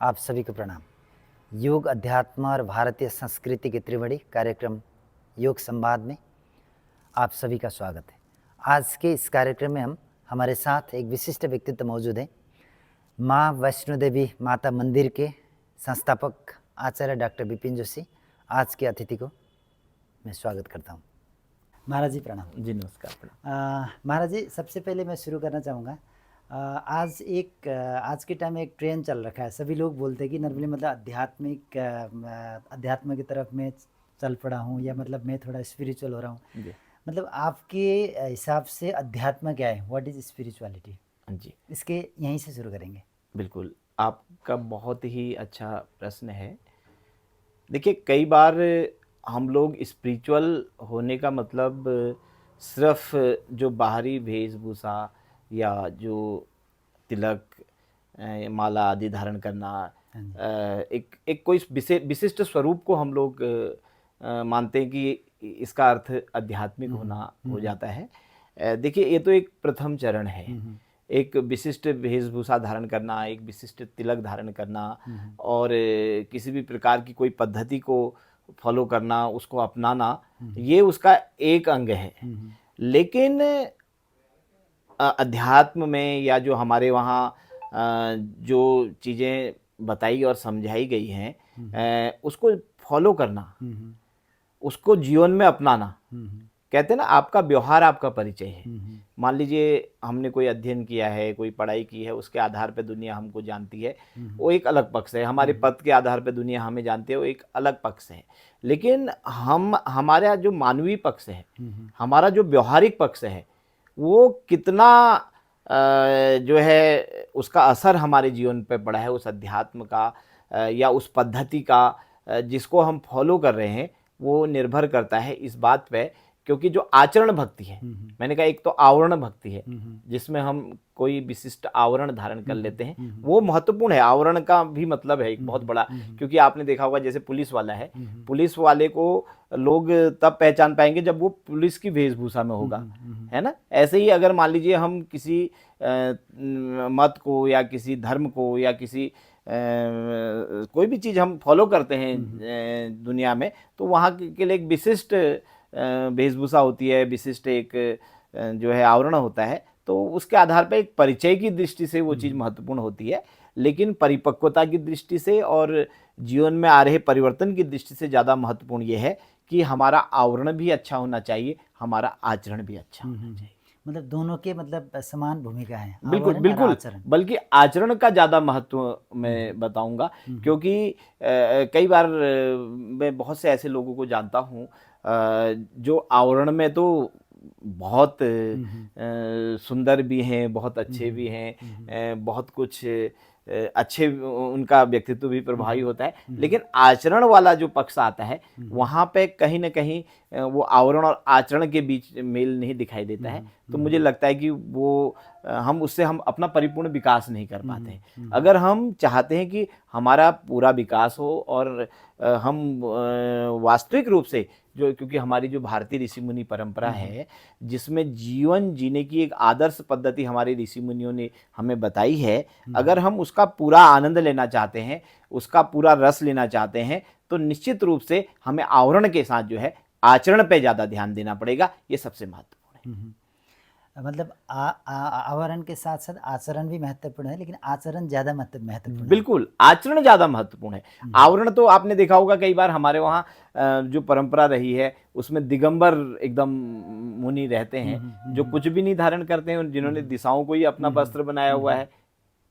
आप सभी को प्रणाम। योग अध्यात्म और भारतीय संस्कृति के त्रिवेणी कार्यक्रम योग संवाद में आप सभी का स्वागत है। आज के इस कार्यक्रम में हमारे साथ एक विशिष्ट व्यक्तित्व मौजूद है। माँ वैष्णो देवी माता मंदिर के संस्थापक आचार्य डॉक्टर विपिन जोशी। आज के अतिथि को मैं स्वागत करता हूँ। महाराज जी प्रणाम। जी नमस्कार। प्रणाम। महाराज जी, सबसे पहले मैं शुरू करना चाहूँगा। आज के टाइम में एक ट्रेंड चल रखा है। सभी लोग बोलते हैं कि नॉर्मली मतलब अध्यात्म की तरफ मैं चल पड़ा हूँ, या मतलब मैं थोड़ा स्पिरिचुअल हो रहा हूँ। मतलब आपके हिसाब से अध्यात्म क्या है? What is spirituality? जी, इसके यहीं से शुरू करेंगे। बिल्कुल, आपका बहुत ही अच्छा प्रश्न है। देखिए, कई बार हम लोग स्पिरिचुअल होने का मतलब सिर्फ जो बाहरी वेशभूषा या जो तिलक, माला आदि धारण करना, एक एक कोई विशिष्ट स्वरूप को हम लोग मानते हैं कि इसका अर्थ आध्यात्मिक होना हो जाता है। देखिए, ये तो एक प्रथम चरण है। एक विशिष्ट वेशभूषा धारण करना, एक विशिष्ट तिलक धारण करना और किसी भी प्रकार की कोई पद्धति को फॉलो करना, उसको अपनाना, ये उसका एक अंग है। लेकिन अध्यात्म में या जो हमारे वहाँ जो चीज़ें बताई और समझाई गई हैं, उसको फॉलो करना, उसको जीवन में अपनाना, कहते हैं ना, आपका व्यवहार आपका परिचय है। मान लीजिए हमने कोई अध्ययन किया है, कोई पढ़ाई की है, उसके आधार पे दुनिया हमको जानती है, वो एक अलग पक्ष है। हमारे पद के आधार पे दुनिया हमें जानती है, वो एक अलग पक्ष है। लेकिन हमारा जो मानवीय पक्ष है, हमारा जो व्यवहारिक पक्ष है, वो कितना जो है उसका असर हमारे जीवन पे पड़ा है, उस अध्यात्म का या उस पद्धति का जिसको हम फॉलो कर रहे हैं, वो निर्भर करता है इस बात पे। क्योंकि जो आचरण भक्ति है, मैंने कहा एक तो आवरण भक्ति है जिसमें हम कोई विशिष्ट आवरण धारण कर लेते हैं, वो महत्वपूर्ण है। आवरण का भी मतलब है एक बहुत बड़ा। क्योंकि आपने देखा होगा, जैसे पुलिस वाला है, पुलिस वाले को लोग तब पहचान पाएंगे जब वो पुलिस की वेशभूषा में होगा, है ना। ऐसे ही अगर मान लीजिए हम किसी मत को या किसी धर्म को या किसी कोई भी चीज़ हम फॉलो करते हैं दुनिया में, तो वहाँ के लिए एक विशिष्ट वेशभूषा होती है, विशिष्ट एक जो है आवरण होता है। तो उसके आधार पर एक परिचय की दृष्टि से वो चीज़ महत्वपूर्ण होती है। लेकिन परिपक्वता की दृष्टि से और जीवन में आ रहे परिवर्तन की दृष्टि से ज़्यादा महत्वपूर्ण ये है कि हमारा आवरण भी अच्छा होना चाहिए, हमारा आचरण भी अच्छा होना चाहिए। मतलब दोनों के मतलब समान भूमिका है, बिल्कुल आवरण और बिल्कुल, आचरण। बल्कि आचरण का ज़्यादा महत्व मैं बताऊंगा। क्योंकि कई बार मैं बहुत से ऐसे लोगों को जानता हूँ जो आवरण में तो बहुत सुंदर भी हैं, बहुत अच्छे भी हैं, बहुत कुछ अच्छे उनका व्यक्तित्व भी प्रभावी होता है। लेकिन आचरण वाला जो पक्ष आता है, वहाँ पे कहीं ना कहीं वो आवरण और आचरण के बीच मेल नहीं दिखाई देता है। तो मुझे लगता है कि वो हम उससे हम अपना परिपूर्ण विकास नहीं कर पाते हैं। अगर हम चाहते हैं कि हमारा पूरा विकास हो और हम वास्तविक रूप से जो, क्योंकि हमारी जो भारतीय ऋषि मुनि परंपरा है, जिसमें जीवन जीने की एक आदर्श पद्धति हमारे ऋषि मुनियों ने हमें बताई है, अगर हम उसका पूरा आनंद लेना चाहते हैं, उसका पूरा रस लेना चाहते हैं, तो निश्चित रूप से हमें आवरण के साथ जो है आचरण पे ज़्यादा ध्यान देना पड़ेगा। ये सबसे महत्वपूर्ण है। मतलब आवरण के साथ साथ आचरण भी महत्वपूर्ण है, लेकिन आचरण ज़्यादा महत्वपूर्ण है। बिल्कुल, आचरण ज़्यादा महत्वपूर्ण है। आवरण तो आपने देखा होगा कई बार हमारे वहाँ जो परंपरा रही है, उसमें दिगंबर एकदम मुनि रहते हैं, जो कुछ भी नहीं धारण करते हैं, जिन्होंने दिशाओं को ही अपना वस्त्र बनाया हुआ है।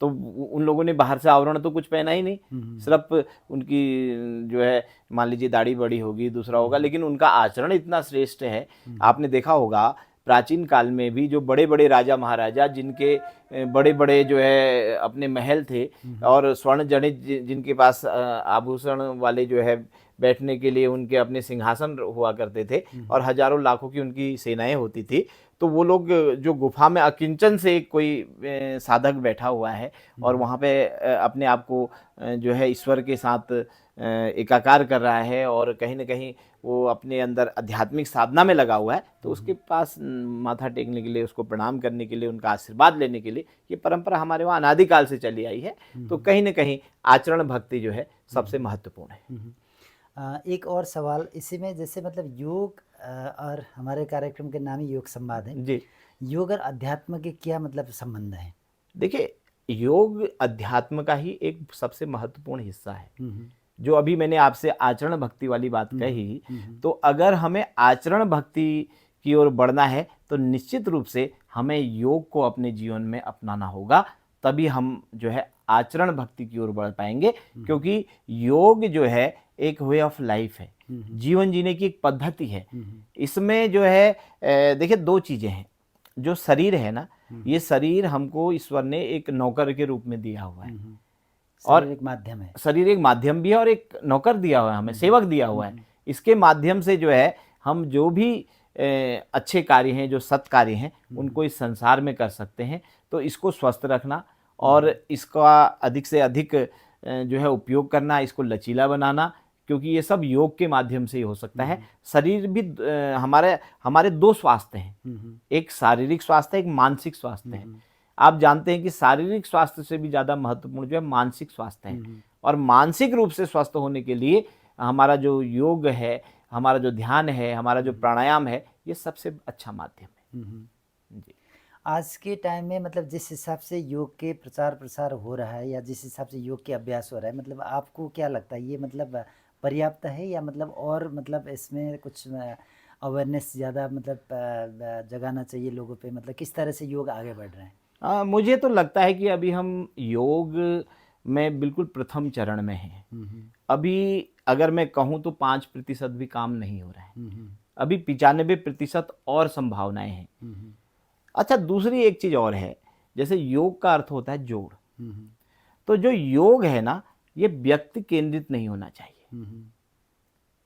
तो उन लोगों ने बाहर से आवरण तो कुछ पहना ही नहीं, सिर्फ उनकी जो है मान लीजिए दाढ़ी बड़ी होगी, दूसरा होगा, लेकिन उनका आचरण इतना श्रेष्ठ है। आपने देखा होगा प्राचीन काल में भी जो बड़े बड़े राजा महाराजा, जिनके बड़े बड़े जो है अपने महल थे और स्वर्ण जड़ित जिनके पास आभूषण वाले जो है बैठने के लिए उनके अपने सिंहासन हुआ करते थे और हजारों लाखों की उनकी सेनाएं होती थी, तो तो वो लोग जो गुफा में अकिंचन से कोई साधक बैठा हुआ है और वहाँ पे अपने आप को जो है ईश्वर के साथ एकाकार कर रहा है और कहीं ना कहीं वो अपने अंदर आध्यात्मिक साधना में लगा हुआ है, तो उसके पास माथा टेकने के लिए, उसको प्रणाम करने के लिए, उनका आशीर्वाद लेने के लिए ये परंपरा हमारे वहाँ अनादिकाल से चली आई है। तो कहीं ना कहीं आचरण भक्ति जो है सबसे महत्वपूर्ण है। एक और सवाल इसी में, जैसे मतलब योग और हमारे कार्यक्रम के नाम ही योग संवाद है जी, योग और अध्यात्म के क्या मतलब संबंध है? देखिए, योग अध्यात्म का ही एक सबसे महत्वपूर्ण हिस्सा है। जो अभी मैंने आपसे आचरण भक्ति वाली बात कही, तो अगर हमें आचरण भक्ति की ओर बढ़ना है तो निश्चित रूप से हमें योग को अपने जीवन में अपनाना होगा, तभी हम जो है आचरण भक्ति की ओर बढ़ पाएंगे। क्योंकि योग जो है एक वे ऑफ लाइफ है, जीवन जीने की एक पद्धति है। इसमें जो है देखिए, दो चीजें हैं। जो शरीर है ना, ये शरीर हमको ईश्वर ने एक नौकर के रूप में दिया हुआ है, और एक माध्यम है। शरीर एक माध्यम भी है और एक नौकर दिया हुआ है, हमें सेवक दिया हुआ है। इसके माध्यम से जो है हम जो भी अच्छे कार्य हैं, जो सत् कार्य हैं, उनको इस संसार में कर सकते हैं। तो इसको स्वस्थ रखना और इसका अधिक से अधिक जो है उपयोग करना, इसको लचीला बनाना, क्योंकि ये सब योग के माध्यम से ही हो सकता है। शरीर भी हमारे दो स्वास्थ्य हैं, एक शारीरिक स्वास्थ्य है, एक मानसिक स्वास्थ्य है। आप जानते हैं कि शारीरिक स्वास्थ्य से भी ज़्यादा महत्वपूर्ण जो है मानसिक स्वास्थ्य है, और मानसिक रूप से स्वस्थ होने के लिए हमारा जो योग है, हमारा जो ध्यान है, हमारा जो प्राणायाम है, ये सबसे अच्छा माध्यम है। जी। आज के टाइम में मतलब जिस हिसाब से योग के प्रचार प्रसार हो रहा है या जिस हिसाब से योग के अभ्यास हो रहा है, मतलब आपको क्या लगता है ये मतलब पर्याप्त है या मतलब और मतलब इसमें कुछ अवेयरनेस ज़्यादा मतलब जगाना चाहिए लोगों पे, मतलब किस तरह से योग आगे बढ़ रहे हैं? मुझे तो लगता है कि अभी हम योग में बिल्कुल प्रथम चरण में हैं। अभी अगर मैं कहूँ तो 5% भी काम नहीं हो रहा है, अभी 95% और संभावनाएं हैं। अच्छा, दूसरी एक चीज और है, जैसे योग का अर्थ होता है जोड़। तो जो योग है ना, ये व्यक्ति केंद्रित नहीं होना चाहिए।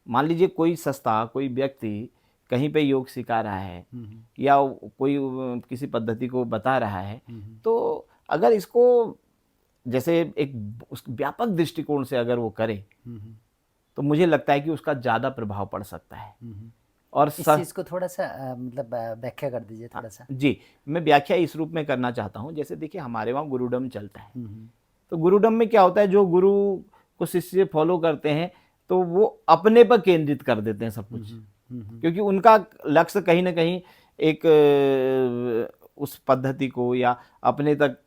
मान लीजिए कोई संस्था, कोई व्यक्ति कहीं पे योग सिखा रहा है या कोई किसी पद्धति को बता रहा है, तो अगर इसको जैसे एक उस व्यापक दृष्टिकोण से अगर वो करे, तो मुझे लगता है कि उसका ज़्यादा प्रभाव पड़ सकता है। और इस चीज़ को थोड़ा सा मतलब व्याख्या कर दीजिए थोड़ा सा। जी, मैं व्याख्या इस रूप में करना चाहता हूँ। जैसे देखिए, हमारे वहाँ गुरुडम चलता है, तो गुरुडम में क्या होता है, जो गुरु को शिष्य फॉलो करते हैं तो वो अपने पर केंद्रित कर देते हैं सब कुछ, क्योंकि उनका लक्ष्य कहीं ना कहीं एक उस पद्धति को या अपने तक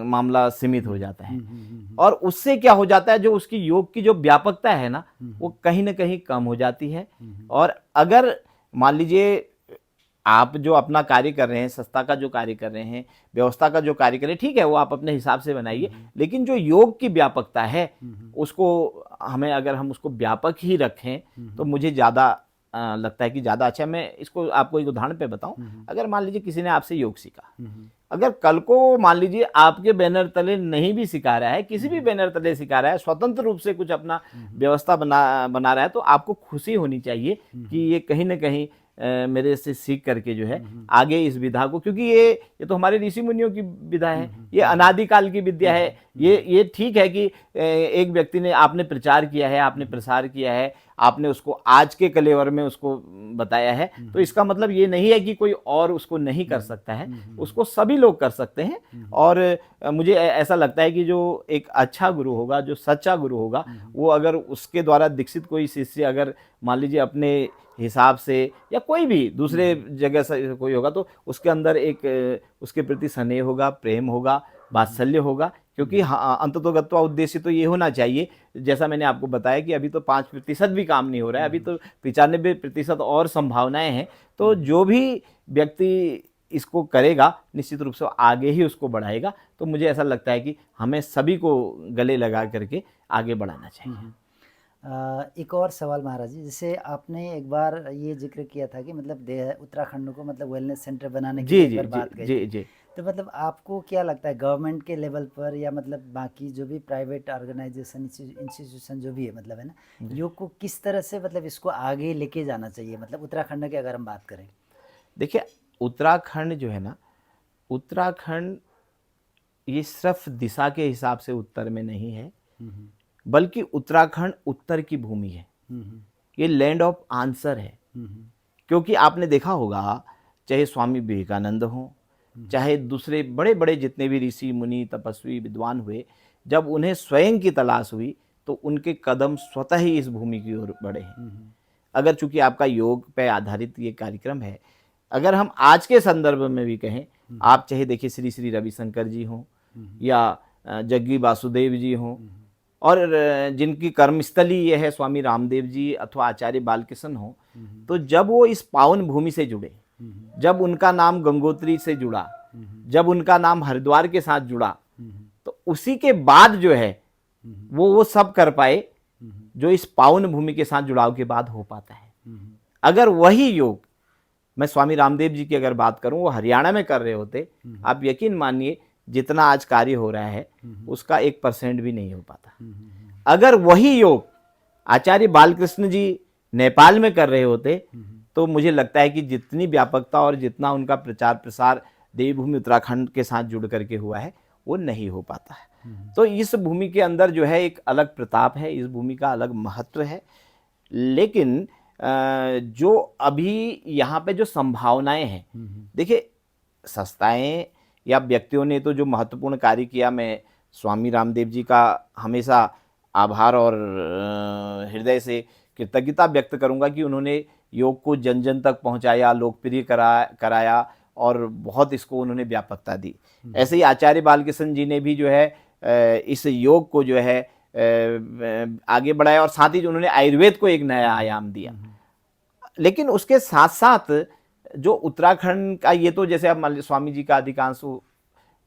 मामला सीमित हो जाता है। और उससे क्या हो जाता है, जो उसकी योग की जो व्यापकता है ना, वो कहीं ना कहीं कम हो जाती है। और अगर मान लीजिए आप जो अपना कार्य कर रहे हैं, संस्था का जो कार्य कर रहे हैं, व्यवस्था का जो कार्य कर रहे हैं, ठीक है, वो आप अपने हिसाब से बनाइए, लेकिन जो योग की व्यापकता है उसको हमें, अगर हम उसको व्यापक ही रखें तो मुझे ज़्यादा लगता है कि ज़्यादा अच्छा है। मैं इसको आपको एक उदाहरण पे बताऊं। अगर मान लीजिए किसी ने आपसे योग सीखा, अगर कल को मान लीजिए आपके बैनर तले नहीं भी सिखा रहा है, किसी भी बैनर तले सिखा रहा है, स्वतंत्र रूप से कुछ अपना व्यवस्था बना रहा है, तो आपको खुशी होनी चाहिए कि ये कहीं ना कहीं मेरे से सीख करके जो है आगे इस विधा को, क्योंकि ये तो हमारे ऋषि मुनियों की विधा है, ये अनादिकाल की विद्या है। ये ठीक है कि एक व्यक्ति ने, आपने प्रचार किया है, आपने प्रसार किया है, आपने उसको आज के कलेवर में उसको बताया है, तो इसका मतलब ये नहीं है कि कोई और उसको नहीं कर सकता है, उसको सभी लोग कर सकते हैं। और मुझे ऐसा लगता है कि जो एक अच्छा गुरु होगा, जो सच्चा गुरु होगा, वो अगर उसके द्वारा दीक्षित कोई शिष्य अगर मान लीजिए अपने हिसाब से या कोई भी दूसरे जगह से कोई होगा, तो उसके अंदर एक उसके प्रति स्नेह होगा, प्रेम होगा, वात्सल्य होगा। क्योंकि हाँ, अंततोगत्वा उद्देश्य तो ये होना चाहिए, जैसा मैंने आपको बताया कि अभी तो 5% भी काम नहीं हो रहा है, अभी तो 95% और संभावनाएं हैं। तो जो भी व्यक्ति इसको करेगा, निश्चित रूप से आगे ही उसको बढ़ाएगा। तो मुझे ऐसा लगता है कि हमें सभी को गले लगा करके आगे बढ़ाना चाहिए। एक और सवाल महाराज जी, जैसे आपने एक बार ये जिक्र किया था कि मतलब उत्तराखंड को मतलब वेलनेस सेंटर बनाने की एक बार बात कही थी। जी। तो मतलब आपको क्या लगता है गवर्नमेंट के लेवल पर या मतलब बाकी जो भी प्राइवेट ऑर्गेनाइजेशन इंस्टीट्यूशन जो भी है, मतलब है ना, योग को किस तरह से मतलब इसको आगे लेके जाना चाहिए, मतलब उत्तराखंड की अगर हम बात करें? देखिए, उत्तराखंड जो है ना, उत्तराखंड ये सिर्फ दिशा के हिसाब से उत्तर में नहीं है, बल्कि उत्तराखंड उत्तर की भूमि है। ये लैंड ऑफ आंसर है। क्योंकि आपने देखा होगा, चाहे स्वामी विवेकानंद हो, चाहे दूसरे बड़े बड़े जितने भी ऋषि मुनि तपस्वी विद्वान हुए, जब उन्हें स्वयं की तलाश हुई तो उनके कदम स्वतः ही इस भूमि की ओर बढ़े हैं। अगर चूंकि आपका योग पे आधारित ये कार्यक्रम है, अगर हम आज के संदर्भ में भी कहें, आप चाहे देखिए श्री श्री रविशंकर जी हों या जग्गी वासुदेव जी हों, और जिनकी कर्मस्थली ये है स्वामी रामदेव जी अथवा आचार्य बालकृष्ण हो, तो जब वो इस पावन भूमि से जुड़े, जब उनका नाम गंगोत्री से जुड़ा, जब उनका नाम हरिद्वार के साथ जुड़ा, तो उसी के बाद जो है वो सब कर पाए जो इस पावन भूमि के साथ जुड़ाव के बाद हो पाता है। अगर वही योग मैं स्वामी रामदेव जी की अगर बात करूं, वो हरियाणा में कर रहे होते, आप यकीन मानिए जितना आज कार्य हो रहा है उसका 1% भी नहीं हो पाता। अगर वही योग आचार्य बालकृष्ण जी नेपाल में कर रहे होते, तो मुझे लगता है कि जितनी व्यापकता और जितना उनका प्रचार प्रसार देवभूमि उत्तराखंड के साथ जुड़ करके हुआ है, वो नहीं हो पाता है। तो इस भूमि के अंदर जो है एक अलग प्रताप है, इस भूमि का अलग महत्व है। लेकिन जो अभी यहाँ पे जो संभावनाएं हैं, देखिए संस्थाएं या व्यक्तियों ने तो जो महत्वपूर्ण कार्य किया, मैं स्वामी रामदेव जी का हमेशा आभार और हृदय से कृतज्ञता व्यक्त करूंगा कि उन्होंने योग को जन जन तक पहुंचाया, लोकप्रिय कराया और बहुत इसको उन्होंने व्यापकता दी। ऐसे ही आचार्य बालकृष्ण जी ने भी जो है इस योग को जो है आगे बढ़ाया और साथ ही जो उन्होंने आयुर्वेद को एक नया आयाम दिया। लेकिन उसके साथ साथ जो उत्तराखंड का, ये तो जैसे अब स्वामी जी का अधिकांश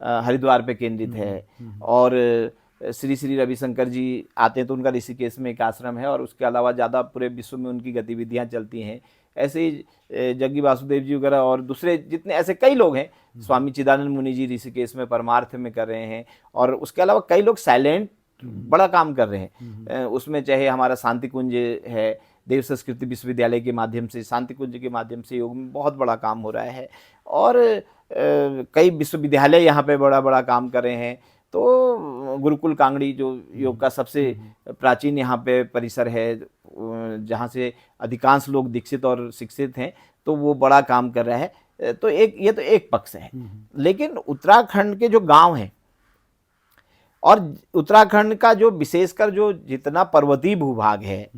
हरिद्वार पे केंद्रित है, और श्री श्री रविशंकर जी आते हैं तो उनका ऋषिकेश में एक आश्रम है, और उसके अलावा ज़्यादा पूरे विश्व में उनकी गतिविधियां चलती हैं। ऐसे ही जग्गी वासुदेव जी वगैरह और दूसरे जितने ऐसे कई लोग हैं, स्वामी चिदानंद मुनि जी ऋषिकेश में परमार्थ में कर रहे हैं, और उसके अलावा कई लोग साइलेंट बड़ा काम कर रहे हैं। उसमें चाहे हमारा शांति कुंज है, देव संस्कृति विश्वविद्यालय के माध्यम से, शांति कुंज के माध्यम से योग में बहुत बड़ा काम हो रहा है, और कई विश्वविद्यालय यहाँ पे बड़ा बड़ा काम कर रहे हैं। तो गुरुकुल कांगड़ी जो योग का सबसे प्राचीन यहाँ पे परिसर है, जहाँ से अधिकांश लोग दीक्षित और शिक्षित हैं, तो वो बड़ा काम कर रहा है। तो ये तो एक पक्ष है। लेकिन उत्तराखंड के जो गांव हैं और उत्तराखंड का जो विशेषकर जो जितना पर्वतीय भूभाग है,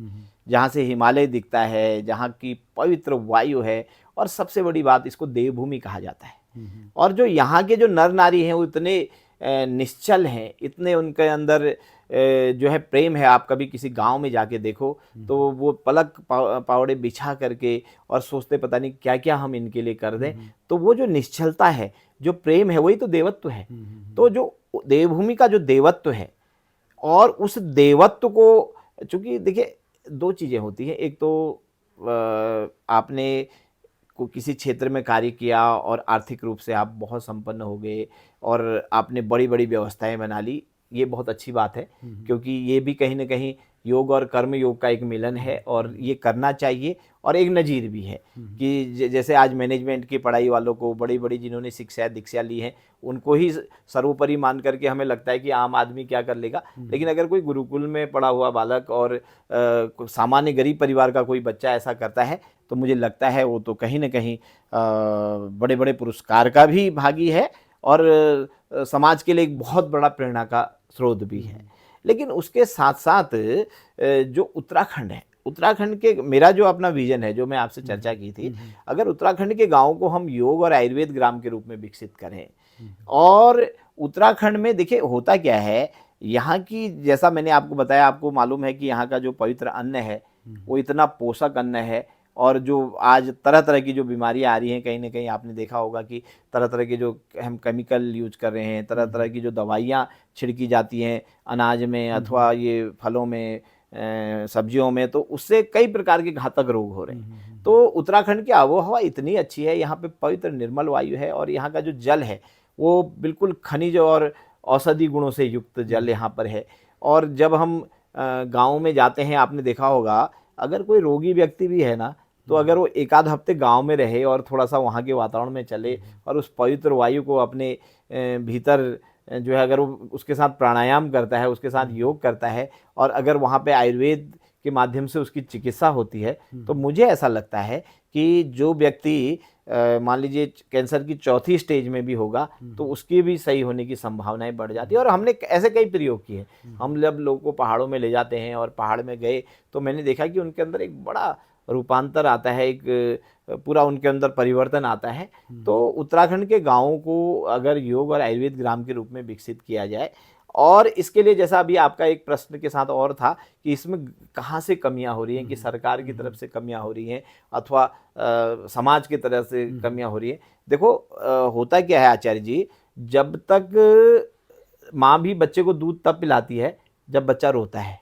जहाँ से हिमालय दिखता है, जहाँ की पवित्र वायु है, और सबसे बड़ी बात इसको देवभूमि कहा जाता है। और जो यहाँ के जो नर नारी हैं वो इतने निश्चल हैं, इतने उनके अंदर जो है प्रेम है। आप कभी किसी गांव में जाके देखो तो वो पलक पावड़े बिछा करके और सोचते पता नहीं क्या क्या हम इनके लिए कर दें। तो वो जो निश्चलता है, जो प्रेम है, वही तो देवत्व है। तो जो देवभूमि का जो देवत्व है, और उस देवत्व को, चूंकि देखिए दो चीज़ें होती हैं, एक तो आपने को किसी क्षेत्र में कार्य किया और आर्थिक रूप से आप बहुत संपन्न हो गए और आपने बड़ी बड़ी व्यवस्थाएं बना ली, ये बहुत अच्छी बात है, क्योंकि ये भी कहीं ना कहीं योग और कर्म योग का एक मिलन है, और ये करना चाहिए। और एक नज़ीर भी है कि जैसे आज मैनेजमेंट की पढ़ाई वालों को, बड़ी बड़ी जिन्होंने शिक्षा दीक्षा ली है, उनको ही सर्वोपरि मान करके हमें लगता है कि आम आदमी क्या कर लेगा। लेकिन अगर कोई गुरुकुल में पढ़ा हुआ बालक और सामान्य गरीब परिवार का कोई बच्चा ऐसा करता है, तो मुझे लगता है वो तो कहीं ना कहीं बड़े बड़े पुरस्कार का भी भागी है, और समाज के लिए एक बहुत बड़ा प्रेरणा का स्रोत भी है। लेकिन उसके साथ साथ जो उत्तराखंड है, उत्तराखंड के, मेरा जो अपना विजन है, जो मैं आपसे चर्चा की थी, अगर उत्तराखंड के गांवों को हम योग और आयुर्वेद ग्राम के रूप में विकसित करें, और उत्तराखंड में देखिए होता क्या है, यहाँ की, जैसा मैंने आपको बताया, आपको मालूम है कि यहाँ का जो पवित्र अन्न है वो इतना पोषक अन्न है, और जो आज तरह तरह की जो बीमारियां आ रही हैं, कहीं ना कहीं आपने देखा होगा कि तरह तरह के जो हम केमिकल यूज कर रहे हैं, तरह तरह की जो दवाइयां छिड़की जाती हैं अनाज में अथवा ये फलों में, सब्जियों में, तो उससे कई प्रकार के घातक रोग हो रहे हैं। तो उत्तराखंड की आबोहवा इतनी अच्छी है, यहाँ पे पवित्र निर्मल वायु है, और यहाँ का जो जल है वो बिल्कुल खनिज और औषधि गुणों से युक्त जल यहाँ पर है। और जब हम गाँव में जाते हैं, आपने देखा होगा, अगर कोई रोगी व्यक्ति भी है ना, तो अगर वो एक आध हफ्ते गांव में रहे और थोड़ा सा वहाँ के वातावरण में चले और उस पवित्र वायु को अपने भीतर जो है, अगर वो उसके साथ प्राणायाम करता है, उसके साथ योग करता है, और अगर वहाँ पे आयुर्वेद के माध्यम से उसकी चिकित्सा होती है, तो मुझे ऐसा लगता है कि जो व्यक्ति मान लीजिए कैंसर की चौथी स्टेज में भी होगा तो उसकी भी सही होने की संभावनाएं बढ़ जाती है। और हमने ऐसे कई प्रयोग किए। हम जब लोगों को पहाड़ों में ले जाते हैं और पहाड़ में गए तो मैंने देखा कि उनके अंदर एक बड़ा रूपांतर आता है, एक पूरा उनके अंदर परिवर्तन आता है। तो उत्तराखंड के गाँवों को अगर योग और आयुर्वेद ग्राम के रूप में विकसित किया जाए, और इसके लिए जैसा अभी आपका एक प्रश्न के साथ और था कि इसमें कहाँ से कमियां हो रही हैं, कि सरकार की तरफ से कमियां हो रही हैं अथवा समाज की तरफ से कमियां हो रही हैं। देखो होता क्या है आचार्य जी, जब तक माँ भी बच्चे को दूध तब पिलाती है जब बच्चा रोता है।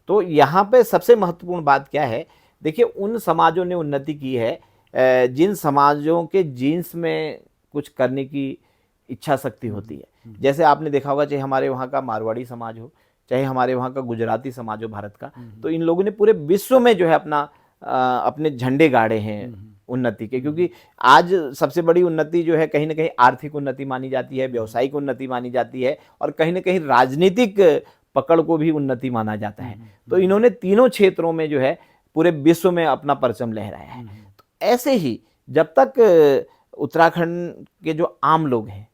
तो यहाँ पे सबसे महत्वपूर्ण बात क्या है, देखिए उन समाजों ने उन्नति की है जिन समाजों के जीन्स में कुछ करने की इच्छा शक्ति होती है। जैसे आपने देखा होगा, चाहे हमारे वहाँ का मारवाड़ी समाज हो, चाहे हमारे वहाँ का गुजराती समाज हो भारत का, तो इन लोगों ने पूरे विश्व में जो है अपने झंडे गाड़े हैं उन्नति के। क्योंकि आज सबसे बड़ी उन्नति जो है कहीं ना कहीं आर्थिक उन्नति मानी जाती है, व्यावसायिक उन्नति मानी जाती है, और कहीं ना कहीं राजनीतिक पकड़ को भी उन्नति माना जाता है। तो इन्होंने तीनों क्षेत्रों में जो है पूरे विश्व में अपना परचम लहराया है। तो ऐसे ही जब तक उत्तराखंड के जो आम लोग हैं,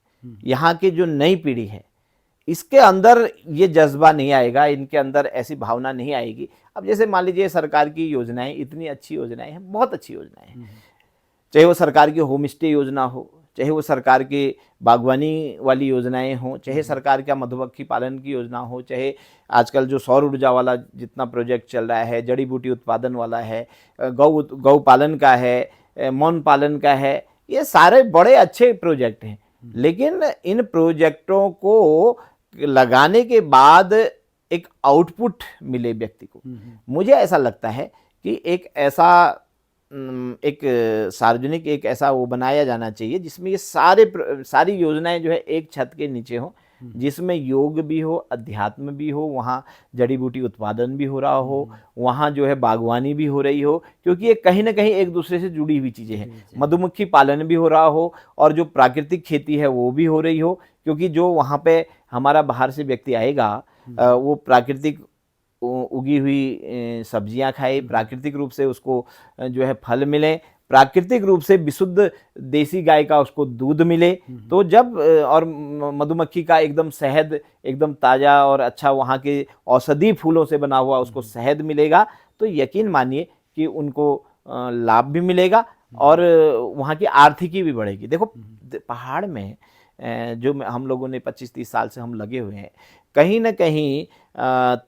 यहाँ की जो नई पीढ़ी है, इसके अंदर ये जज्बा नहीं आएगा, इनके अंदर ऐसी भावना नहीं आएगी। अब जैसे मान लीजिए सरकार की योजनाएं, इतनी अच्छी योजनाएं हैं, बहुत अच्छी योजनाएं हैं, चाहे वो सरकार की होम स्टे योजना हो, चाहे वो सरकार के बागवानी वाली योजनाएं हो, चाहे सरकार का मधुमक्खी पालन की योजना हो, चाहे आजकल जो सौर ऊर्जा वाला जितना प्रोजेक्ट चल रहा है, जड़ी बूटी उत्पादन वाला है, गौ पालन का है, मौन पालन का है, ये सारे बड़े अच्छे प्रोजेक्ट हैं। लेकिन इन प्रोजेक्टों को लगाने के बाद एक आउटपुट मिले व्यक्ति को, मुझे ऐसा लगता है कि एक ऐसा एक सार्वजनिक एक ऐसा वो बनाया जाना चाहिए जिसमें ये सारी योजनाएं जो है एक छत के नीचे हो, जिसमें योग भी हो, अध्यात्म भी हो, वहाँ जड़ी बूटी उत्पादन भी हो रहा हो, वहाँ जो है बागवानी भी हो रही हो, क्योंकि ये कहीं ना कहीं एक दूसरे से जुड़ी हुई चीज़ें हैं। मधुमक्खी पालन भी हो रहा हो और जो प्राकृतिक खेती है वो भी हो रही हो, क्योंकि जो वहाँ पे हमारा बाहर से व्यक्ति आएगा वो प्राकृतिक उगी हुई सब्जियां खाए, प्राकृतिक रूप से उसको जो है फल मिले, प्राकृतिक रूप से विशुद्ध देसी गाय का उसको दूध मिले। तो जब और मधुमक्खी का एकदम शहद एकदम ताज़ा और अच्छा, वहाँ के औषधि फूलों से बना हुआ उसको शहद मिलेगा, तो यकीन मानिए कि उनको लाभ भी मिलेगा और वहाँ की आर्थिकी भी बढ़ेगी। देखो पहाड़ में जो हम लोगों ने 25-30 साल से हम लगे हुए हैं, कहीं ना कहीं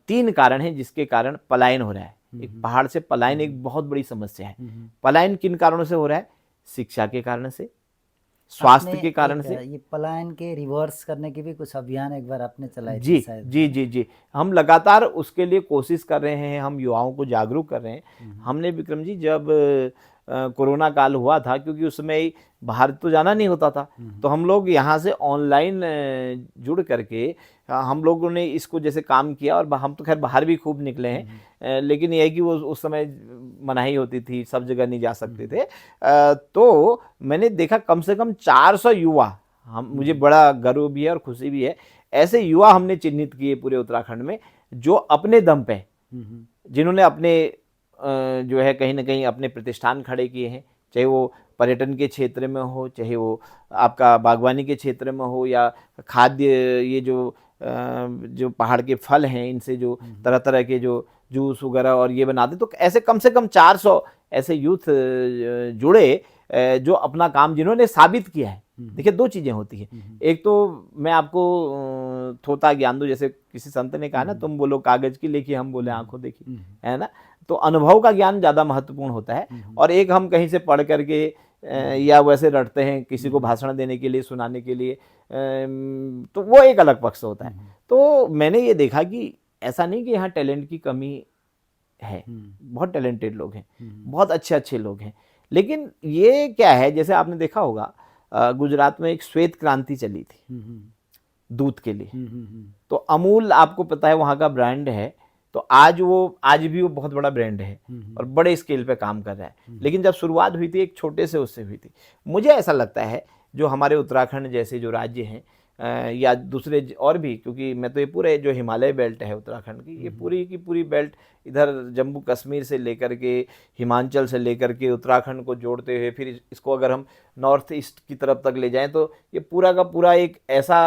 3 कारण हैं जिसके कारण पलायन हो रहा है। एक पहाड़ से पलायन एक बहुत बड़ी समस्या है। पलायन किन कारणों से हो रहा है? शिक्षा के कारण से, स्वास्थ्य के कारण से। ये पलायन के रिवर्स करने की भी कुछ अभियान एक बार आपने चलाए जी थे शायद। जी जी जी, हम लगातार उसके लिए कोशिश कर रहे हैं, हम युवाओं को जागरूक कर रहे हैं। हमने विक्रम जी जब कोरोना काल हुआ था, क्योंकि उसमें बाहर तो जाना नहीं होता था, तो हम लोग यहाँ से ऑनलाइन जुड़ करके हम लोगों ने इसको जैसे काम किया। और हम तो खैर बाहर भी खूब निकले हैं, लेकिन यह है कि वो उस समय मनाही होती थी, सब जगह नहीं जा सकते थे। तो मैंने देखा कम से कम 400 युवा, मुझे बड़ा गर्व भी है और खुशी भी है, ऐसे युवा हमने चिन्हित किए पूरे उत्तराखंड में, जो अपने दम पे, जिन्होंने अपने जो है कहीं ना कहीं अपने प्रतिष्ठान खड़े किए हैं, चाहे वो पर्यटन के क्षेत्र में हो, चाहे वो आपका बागवानी के क्षेत्र में हो, या खाद्य ये जो पहाड़ के फल हैं इनसे जो तरह तरह के जो जूस वगैरह और ये बनाते, तो ऐसे कम से कम 400 ऐसे यूथ जुड़े जो अपना काम जिन्होंने साबित किया है। देखिए 2 चीज़ें होती हैं, एक तो मैं आपको थोड़ा ज्ञान दूं, जैसे किसी संत ने कहा ना, तुम बोलो कागज की लेखी, हम बोले आंखों देखी, है ना। तो अनुभव का ज्ञान ज़्यादा महत्वपूर्ण होता है, और एक हम कहीं से पढ़ करके या वैसे रटते हैं किसी को भाषण देने के लिए, सुनाने के लिए, तो वो एक अलग पक्ष होता है। तो मैंने ये देखा कि ऐसा नहीं कि यहाँ टैलेंट की कमी है, बहुत टैलेंटेड लोग हैं, बहुत अच्छे अच्छे लोग हैं, लेकिन ये क्या है, जैसे आपने देखा होगा गुजरात में एक श्वेत क्रांति चली थी दूध के लिए। तो अमूल आपको पता है वहाँ का ब्रांड है, तो तो आज भी वो बहुत बड़ा ब्रांड है और बड़े स्केल पे काम कर रहा है। लेकिन जब शुरुआत हुई थी एक छोटे से उससे हुई थी। मुझे ऐसा लगता है जो हमारे उत्तराखंड जैसे जो राज्य हैं या दूसरे और भी, क्योंकि मैं तो ये पूरे जो हिमालय बेल्ट है उत्तराखंड की, ये पूरी की पूरी बेल्ट इधर जम्मू कश्मीर से लेकर के हिमाचल से लेकर के उत्तराखंड को जोड़ते हुए फिर इसको अगर हम नॉर्थ ईस्ट की तरफ तक ले जाएं तो ये पूरा का पूरा एक ऐसा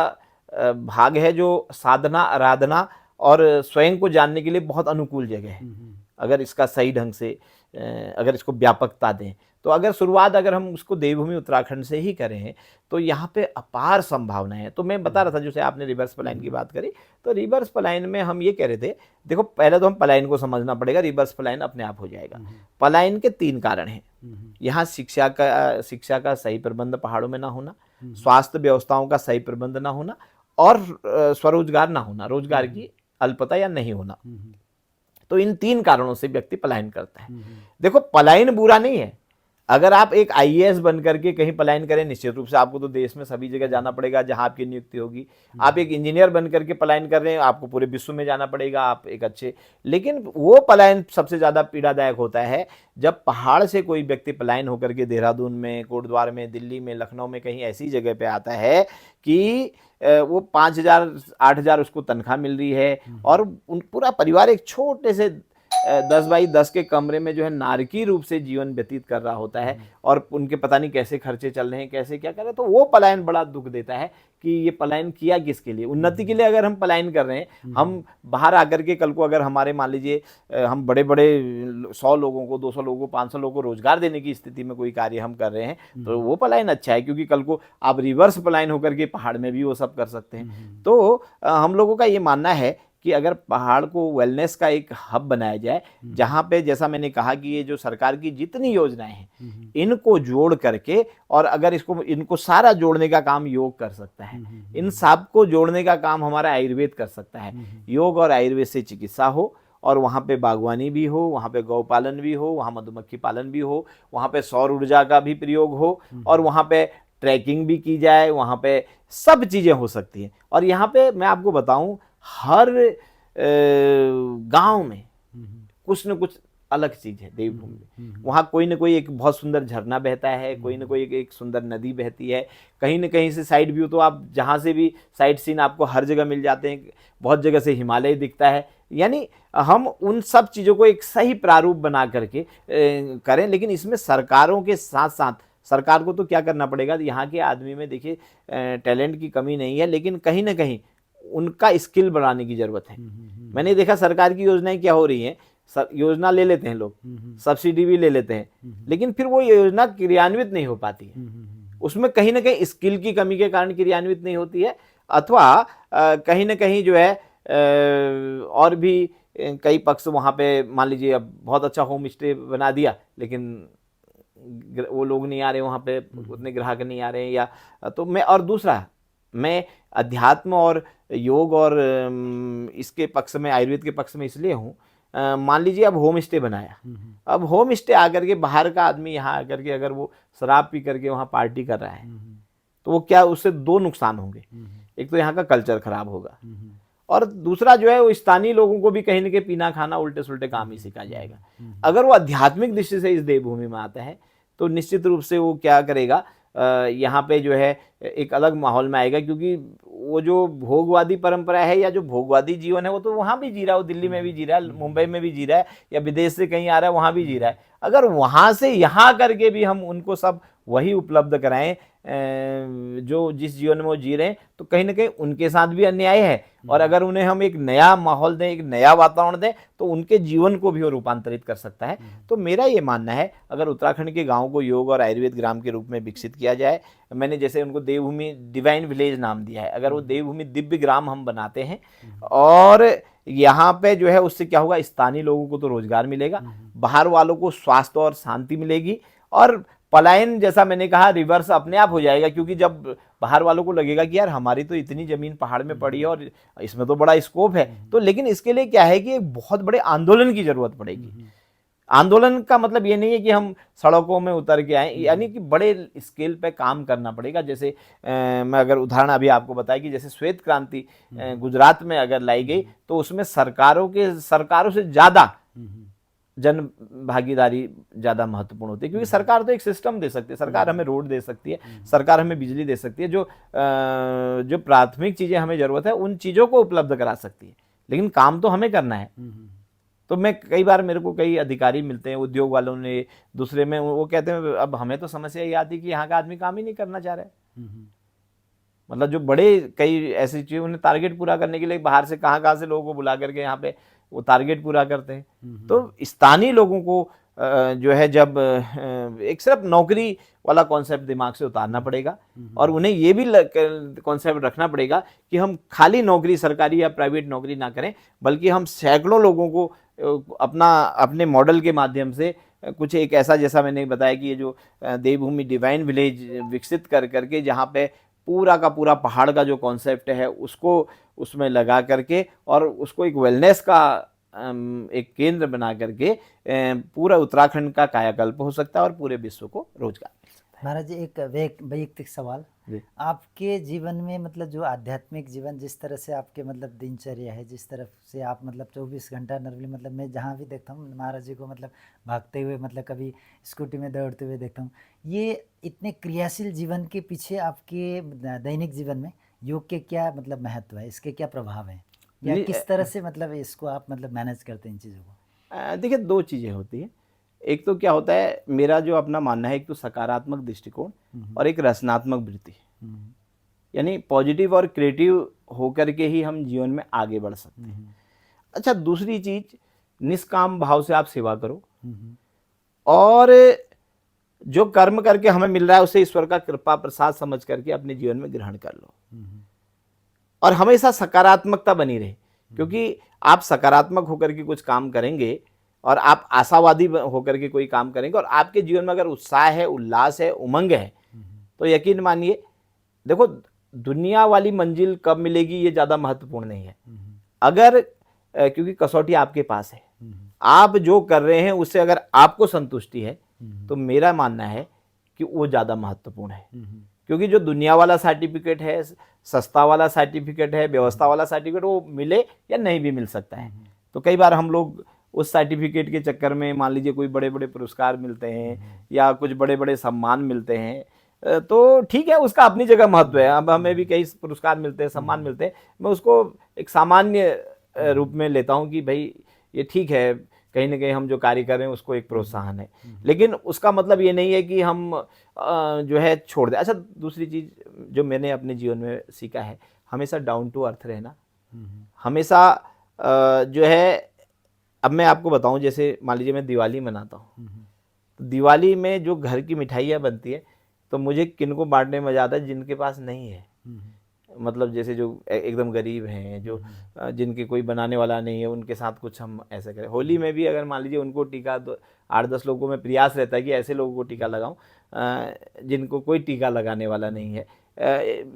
भाग है जो साधना, आराधना और स्वयं को जानने के लिए बहुत अनुकूल जगह है। अगर इसका सही ढंग से अगर इसको व्यापकता दें तो अगर शुरुआत अगर हम उसको देवभूमि उत्तराखंड से ही करें तो यहाँ पे अपार संभावनाएं हैं। तो मैं बता रहा था, जैसे आपने रिवर्स पलायन की बात करी, तो रिवर्स पलायन में हम ये कह रहे थे, देखो पहले तो हम पलायन को समझना पड़ेगा, रिवर्स पलायन अपने आप हो जाएगा। पलायन के 3 कारण हैं। यहाँ शिक्षा का सही प्रबंध पहाड़ों में ना होना, स्वास्थ्य व्यवस्थाओं का सही प्रबंध ना होना और स्वरोजगार ना होना, रोजगार की अल्पता या नहीं होना। तो इन 3 कारणों से व्यक्ति पलायन करता है। देखो पलायन बुरा नहीं है। अगर आप एक आईएएस बन करके कहीं पलायन करें, निश्चित रूप से आपको तो देश में सभी जगह जाना पड़ेगा जहां आपकी नियुक्ति होगी। आप एक इंजीनियर बन करके पलायन कर रहे हैं, आपको पूरे विश्व में जाना पड़ेगा, आप एक अच्छे, लेकिन वो पलायन सबसे ज्यादा पीड़ादायक होता है जब पहाड़ से कोई व्यक्ति पलायन होकर के देहरादून में, कोटद्वार में, दिल्ली में, लखनऊ में कहीं ऐसी जगह पे आता है कि वो 5,000 8,000 उसको तनख्वाह मिल रही है और पूरा परिवार एक छोटे से 10 बाई 10 के कमरे में जो है नारकीय रूप से जीवन व्यतीत कर रहा होता है और उनके पता नहीं कैसे खर्चे चल रहे हैं, कैसे क्या कर रहे हैं। तो वो पलायन बड़ा दुख देता है कि ये पलायन किया किसके लिए। उन्नति के लिए अगर हम पलायन कर रहे हैं, हम बाहर आकर के कल को अगर हमारे मान लीजिए हम बड़े बड़े 100 लोगों को, 200 लोगों को, 500 लोगों को रोजगार देने की स्थिति में कोई कार्य हम कर रहे हैं तो वो पलायन अच्छा है, क्योंकि कल को आप रिवर्स पलायन होकर के पहाड़ में भी वो सब कर सकते हैं। तो हम लोगों का ये मानना है कि अगर पहाड़ को वेलनेस का एक हब बनाया जाए, जहां पे जैसा मैंने कहा कि ये जो सरकार की जितनी योजनाएं हैं इनको जोड़ करके, और अगर इनको सारा जोड़ने का काम योग कर सकता है, इन सब को जोड़ने का काम हमारा आयुर्वेद कर सकता है। योग और आयुर्वेद से चिकित्सा हो और वहाँ पे बागवानी भी हो, वहाँ पे गौ पालन भी हो, वहाँ मधुमक्खी पालन भी हो, वहाँ पे सौर ऊर्जा का भी प्रयोग हो और वहाँ पे ट्रैकिंग भी की जाए, वहाँ पे सब चीज़ें हो सकती हैं। और यहाँ पे मैं आपको बताऊं, हर गांव में कुछ न कुछ अलग चीज है देवभूमि में। वहाँ कोई न कोई एक बहुत सुंदर झरना बहता है, कोई न कोई एक सुंदर नदी बहती है, कहीं न कहीं से साइड व्यू तो आप जहाँ से भी साइड सीन आपको हर जगह मिल जाते हैं, बहुत जगह से हिमालय दिखता है। यानी हम उन सब चीज़ों को एक सही प्रारूप बना करके करें, लेकिन इसमें सरकारों के साथ साथ सरकार को तो क्या करना पड़ेगा, यहाँ के आदमी में देखिए टैलेंट की कमी नहीं है, लेकिन कहीं ना कहीं उनका स्किल बढ़ाने की जरूरत है। मैंने देखा सरकार की योजनाएं क्या हो रही हैं, योजना ले लेते हैं लोग, सब्सिडी भी ले लेते हैं, लेकिन फिर वो योजना क्रियान्वित नहीं हो पाती है। उसमें कहीं ना कहीं स्किल की कमी के कारण क्रियान्वित नहीं होती है, अथवा कहीं ना कहीं जो है और भी कई पक्ष वहाँ पे मान लीजिए अब बहुत अच्छा होम स्टे बना दिया, लेकिन वो लोग नहीं आ रहे वहाँ पे, उतने ग्राहक नहीं आ रहे हैं, या तो मैं अध्यात्म और योग और इसके पक्ष में, आयुर्वेद के पक्ष में इसलिए हूँ। मान लीजिए अब होम स्टे बनाया, अब होम स्टे आकर के बाहर का आदमी यहाँ आकर के अगर वो शराब पी करके वहाँ पार्टी कर रहा है तो वो क्या, उससे 2 नुकसान होंगे। एक तो यहाँ का कल्चर खराब होगा और दूसरा जो है वो स्थानीय लोगों को भी कहीं न कहीं पीना खाना उल्टे सुल्टे काम ही सीखा जाएगा। अगर वो आध्यात्मिक दृष्टि से इस देवभूमि में आता है तो निश्चित रूप से वो क्या करेगा, यहाँ पे जो है एक अलग माहौल में आएगा, क्योंकि वो जो भोगवादी परंपरा है या जो भोगवादी जीवन है वो तो वहाँ भी जी रहा है, वो दिल्ली में भी जी रहा है, मुंबई में भी जी रहा है, या विदेश से कहीं आ रहा है वहाँ भी जी रहा है। अगर वहाँ से यहाँ करके भी हम उनको सब वही उपलब्ध कराएं जो जिस जीवन में वो जी रहे हैं, तो कहीं ना कहीं उनके साथ भी अन्याय है। और अगर उन्हें हम एक नया माहौल दें, एक नया वातावरण दें, तो उनके जीवन को भी वो रूपांतरित कर सकता है। तो मेरा ये मानना है, अगर उत्तराखंड के गाँव को योग और आयुर्वेद ग्राम के रूप में विकसित किया जाए, मैंने जैसे उनको देवभूमि डिवाइन विलेज नाम दिया है, अगर वो देवभूमि दिव्य ग्राम हम बनाते हैं और यहाँ पे जो है उससे क्या होगा, स्थानीय लोगों को तो रोजगार मिलेगा, बाहर वालों को स्वास्थ्य और शांति मिलेगी, और पलायन जैसा मैंने कहा रिवर्स अपने आप हो जाएगा। क्योंकि जब बाहर वालों को लगेगा कि यार हमारी तो इतनी जमीन पहाड़ में पड़ी है और इसमें तो बड़ा स्कोप है, तो लेकिन इसके लिए क्या है कि एक बहुत बड़े आंदोलन की जरूरत पड़ेगी। आंदोलन का मतलब ये नहीं है कि हम सड़कों में उतर के आए, यानी कि बड़े स्केल पे काम करना पड़ेगा। जैसे मैं अगर उदाहरण अभी आपको बताया कि जैसे श्वेत क्रांति गुजरात में अगर लाई गई, तो उसमें सरकारों से ज़्यादा जन भागीदारी ज़्यादा महत्वपूर्ण होती है, क्योंकि सरकार तो एक सिस्टम दे सकती है, सरकार हमें रोड दे सकती है, सरकार हमें बिजली दे सकती है, जो प्राथमिक चीज़ें हमें ज़रूरत है उन चीज़ों को उपलब्ध करा सकती है, लेकिन काम तो हमें करना है। तो मैं कई बार, मेरे को कई अधिकारी मिलते हैं उद्योग वालों ने, दूसरे में, वो कहते हैं अब हमें तो समस्या ये आती है कि यहाँ का आदमी काम ही नहीं करना चाह रहा है। मतलब जो बड़े कई ऐसी चीज़, उन्हें टारगेट पूरा करने के लिए बाहर से कहाँ से लोगों को बुला करके यहाँ पे वो टारगेट पूरा करते हैं। तो स्थानीय लोगों को जो है, जब एक सिर्फ नौकरी वाला कॉन्सेप्ट दिमाग से उतारना पड़ेगा, और उन्हें ये भी कॉन्सेप्ट रखना पड़ेगा कि हम खाली नौकरी, सरकारी या प्राइवेट नौकरी ना करें, बल्कि हम सैकड़ों लोगों को अपने मॉडल के माध्यम से कुछ एक ऐसा, जैसा मैंने बताया कि ये जो देवभूमि डिवाइन विलेज विकसित कर करके, जहाँ पे पूरा का पूरा पहाड़ का जो कॉन्सेप्ट है उसको उसमें लगा करके, और उसको एक वेलनेस का एक केंद्र बना करके पूरा उत्तराखंड का कायाकल्प हो सकता है और पूरे विश्व को रोजगार मिल सकता है। महाराज जी, एक वैयक्तिक सवाल, आपके जीवन में मतलब जो आध्यात्मिक जीवन, जिस तरह से आपके मतलब दिनचर्या है, जिस तरह से आप मतलब 24 घंटा नर्वली, मतलब मैं जहाँ भी देखता हूँ महाराज जी को मतलब भागते हुए, मतलब कभी स्कूटी में दौड़ते हुए देखता हूँ, ये इतने क्रियाशील जीवन के पीछे आपके दैनिक जीवन में योग के क्या मतलब महत्व है, इसके क्या प्रभाव है, या किस तरह से मतलब इसको आप मतलब मैनेज करते हैं इन चीज़ों को? देखिए, दो चीज़ें होती हैं। एक तो क्या होता है, मेरा जो अपना मानना है, एक तो सकारात्मक दृष्टिकोण और एक रचनात्मक वृत्ति, यानी पॉजिटिव और क्रिएटिव होकर के ही हम जीवन में आगे बढ़ सकते हैं। अच्छा, दूसरी चीज, निष्काम भाव से आप सेवा करो, और जो कर्म करके हमें मिल रहा है उसे ईश्वर का कृपा प्रसाद समझ करके अपने जीवन में ग्रहण कर लो, और हमेशा सकारात्मकता बनी रहे, क्योंकि आप सकारात्मक होकर के कुछ काम करेंगे और आप आशावादी होकर के कोई काम करेंगे, और आपके जीवन में अगर उत्साह है, उल्लास है, उमंग है, तो यकीन मानिए, देखो, दुनिया वाली मंजिल कब मिलेगी ये ज़्यादा महत्वपूर्ण नहीं है, अगर क्योंकि कसौटी आपके पास है, आप जो कर रहे हैं उससे अगर आपको संतुष्टि है, तो मेरा मानना है कि वो ज़्यादा महत्वपूर्ण है। क्योंकि जो दुनिया वाला सर्टिफिकेट है, सस्ता वाला सर्टिफिकेट है, व्यवस्था वाला सर्टिफिकेट, वो मिले या नहीं भी मिल सकता है। तो कई बार हम लोग उस सर्टिफिकेट के चक्कर में, मान लीजिए कोई बड़े बड़े पुरस्कार मिलते हैं या कुछ बड़े बड़े सम्मान मिलते हैं, तो ठीक है, उसका अपनी जगह महत्व है। अब हमें भी कई पुरस्कार मिलते हैं, सम्मान मिलते हैं, मैं उसको एक सामान्य रूप में लेता हूँ कि भाई ये ठीक है, कहीं ना कहीं हम जो कार्य कर रहे हैं उसको एक प्रोत्साहन है, लेकिन उसका मतलब ये नहीं है कि हम जो है छोड़ दें। अच्छा, दूसरी चीज़ जो मैंने अपने जीवन में सीखा है, हमेशा डाउन टू अर्थ रहना, हमेशा जो है, अब मैं आपको बताऊं, जैसे मान लीजिए मैं दिवाली मनाता हूँ, तो दिवाली में जो घर की मिठाइयाँ बनती है, तो मुझे किनको बांटने में मजा आता है, जिनके पास नहीं है, मतलब जैसे जो एकदम गरीब हैं, जो जिनके कोई बनाने वाला नहीं है, उनके साथ कुछ हम ऐसे करें। होली में भी अगर मान लीजिए उनको टीका, 8-10 लोगों में प्रयास रहता है कि ऐसे लोगों को टीका लगाऊं जिनको कोई टीका लगाने वाला नहीं है,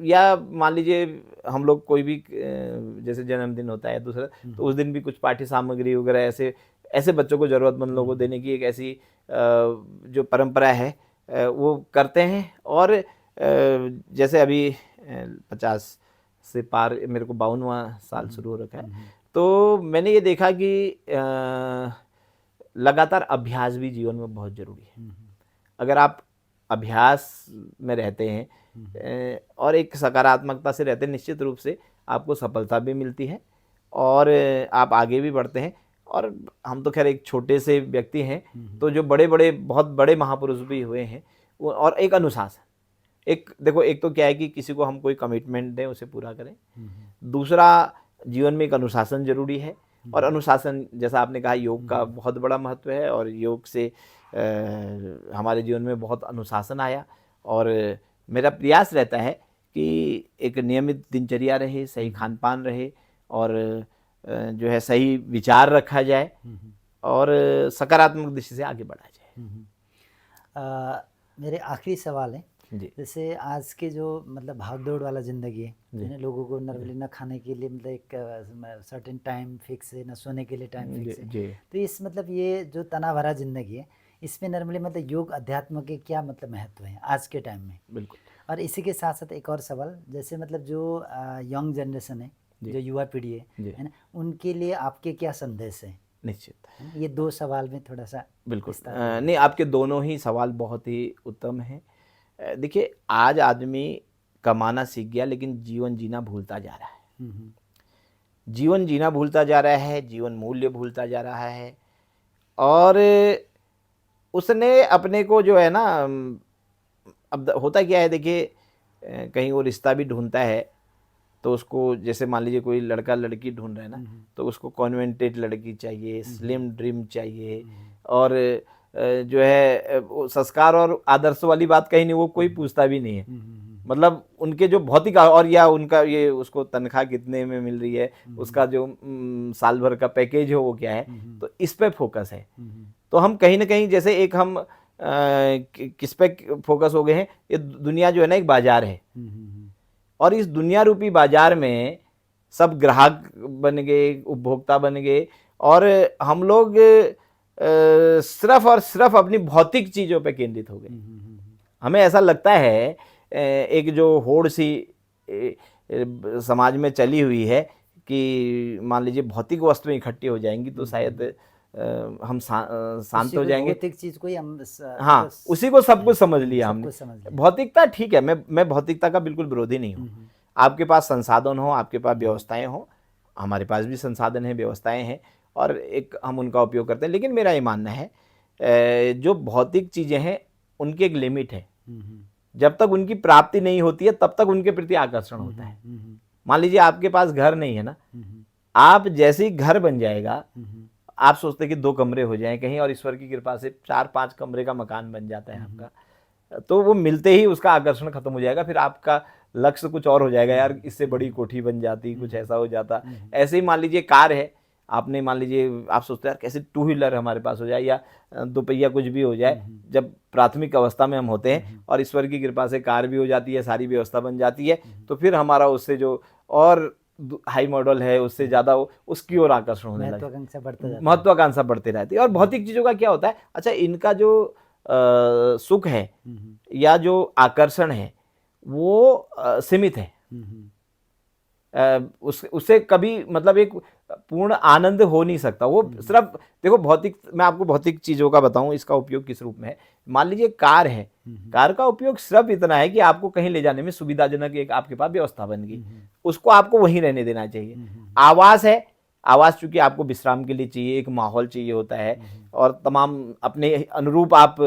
या मान लीजिए हम लोग कोई भी जैसे जन्मदिन होता है दूसरा, तो उस दिन भी कुछ पाठ्य सामग्री वगैरह ऐसे बच्चों को, ज़रूरतमंद लोगों को देने की एक ऐसी जो परंपरा है वो करते हैं। और जैसे अभी 50 से पार, मेरे को 52वां साल शुरू हो रखा है, तो मैंने ये देखा कि लगातार अभ्यास भी जीवन में बहुत ज़रूरी है। अगर आप अभ्यास में रहते हैं और एक सकारात्मकता से रहते हैं, निश्चित रूप से आपको सफलता भी मिलती है और आप आगे भी बढ़ते हैं। और हम तो खैर एक छोटे से व्यक्ति हैं, तो जो बड़े बड़े बहुत बड़े महापुरुष भी हुए हैं, और एक अनुशासन, एक देखो, एक तो क्या है कि किसी को हम कोई कमिटमेंट दें, उसे पूरा करें। दूसरा, जीवन में एक अनुशासन जरूरी है, और अनुशासन, जैसा आपने कहा, योग का बहुत बड़ा महत्व है, और योग से हमारे जीवन में बहुत अनुशासन आया। और मेरा प्रयास रहता है कि एक नियमित दिनचर्या रहे, सही खान पान रहे, और जो है सही विचार रखा जाए, और सकारात्मक दृष्टि से आगे बढ़ा जाए। मेरे आखिरी सवाल है जी जैसे आज के जो मतलब भाग दौड़ वाला ज़िंदगी है जी ना, लोगों को नॉर्मली ना खाने के लिए मतलब एक सर्टेन टाइम फिक्स है, ना सोने के लिए टाइम जी फिक्स है। जी तो इस मतलब ये जो तनाव भरा ज़िंदगी है, इसमें नॉर्मली मतलब योग अध्यात्म के क्या मतलब महत्व है आज के टाइम में? बिल्कुल और इसी के साथ साथ एक और सवाल, जैसे मतलब जो यंग जनरेशन है, जी जो युवा पीढ़ी जी है ना, उनके लिए आपके क्या संदेश निश्चित है ना? ये 2 सवाल में थोड़ा सा बिल्कुल विस्तार से नहीं, आपके दोनों ही सवाल बहुत ही उत्तम हैं। देखिए, आज आदमी कमाना सीख गया लेकिन जीवन जीना भूलता जा रहा है। हम्म, जीवन जीना भूलता जा रहा है, जीवन मूल्य भूलता जा रहा है। और उसने अपने को जो है ना, अब होता क्या है देखिए, कहीं वो रिश्ता भी ढूंढता है तो उसको, जैसे मान लीजिए कोई लड़का लड़की ढूंढ रहा है ना, तो उसको कॉन्वेंटेड लड़की चाहिए, स्लिम ड्रिम चाहिए। और जो है वो संस्कार और आदर्श वाली बात कहीं नहीं, वो कोई पूछता भी नहीं है। मतलब उनके जो भौतिक और या उनका ये उसको तनख्वाह कितने में मिल रही है, उसका जो साल भर का पैकेज हो वो क्या है, तो इस पे फोकस है। तो हम कहीं ना कहीं जैसे एक हम किस पे फोकस हो गए हैं, ये दुनिया जो है ना एक बाजार है, और इस दुनिया रूपी बाजार में सब ग्राहक बन गए, उपभोक्ता बन गए, और हम लोग सिर्फ और सिर्फ अपनी भौतिक चीजों पे केंद्रित हो गए। हमें ऐसा लगता है एक जो होड़ सी समाज में चली हुई है कि मान लीजिए भौतिक वस्तुएं इकट्ठी हो जाएंगी तो शायद हम शांत उसी हो को जाएंगे। भौतिक चीज को ही हम हाँ, उसी को सब कुछ समझ लिया सब हमने। कुछ समझ लिया। भौतिकता ठीक है, मैं भौतिकता का बिल्कुल विरोधी नहीं हूँ। आपके पास संसाधन हो, आपके पास व्यवस्थाएं हो, हमारे पास भी संसाधन है, व्यवस्थाएं हैं, और एक हम उनका उपयोग करते हैं। लेकिन मेरा ये मानना है जो भौतिक चीजें हैं उनकी एक लिमिट है। जब तक उनकी प्राप्ति नहीं होती है तब तक उनके प्रति आकर्षण होता है। मान लीजिए आपके पास घर नहीं है ना, आप जैसे ही घर बन जाएगा, आप सोचते हैं कि 2 कमरे हो जाएं कहीं, और ईश्वर की कृपा से 4-5 कमरे का मकान बन जाता है आपका, तो वो मिलते ही उसका आकर्षण खत्म हो जाएगा। फिर आपका लक्ष्य कुछ और हो जाएगा, यार इससे बड़ी कोठी बन जाती, कुछ ऐसा हो जाता। ऐसे ही मान लीजिए कार है, आपने मान लीजिए आप सोचते हैं यार कैसे 2 व्हीलर हमारे पास हो जाए, या 2 पहिया कुछ भी हो जाए। जब प्राथमिक अवस्था में हम होते हैं और ईश्वर की कृपा से कार भी हो जाती है, सारी व्यवस्था बन जाती है, तो फिर हमारा उससे जो और हाई मॉडल है उससे ज्यादा उसकी ओर आकर्षण होने लगता है, महत्वाकांक्षा बढ़ता जाता है। महत्वाकांक्षा बढ़ती रहती है। और भौतिक चीजों का क्या होता है, अच्छा इनका जो सुख है या जो आकर्षण है वो सीमित है। उससे कभी मतलब एक पूर्ण आनंद हो नहीं सकता। वो सिर्फ देखो, भौतिक, मैं आपको भौतिक चीजों का बताऊं इसका उपयोग किस रूप में है। मान लीजिए कार है, कार का उपयोग सिर्फ इतना है कि आपको कहीं ले जाने में सुविधाजनक एक आपके पास व्यवस्था बन गई, उसको आपको वहीं रहने देना चाहिए। आवास है, आवास चूंकि आपको विश्राम के लिए चाहिए, एक माहौल चाहिए होता है, और तमाम अपने अनुरूप आप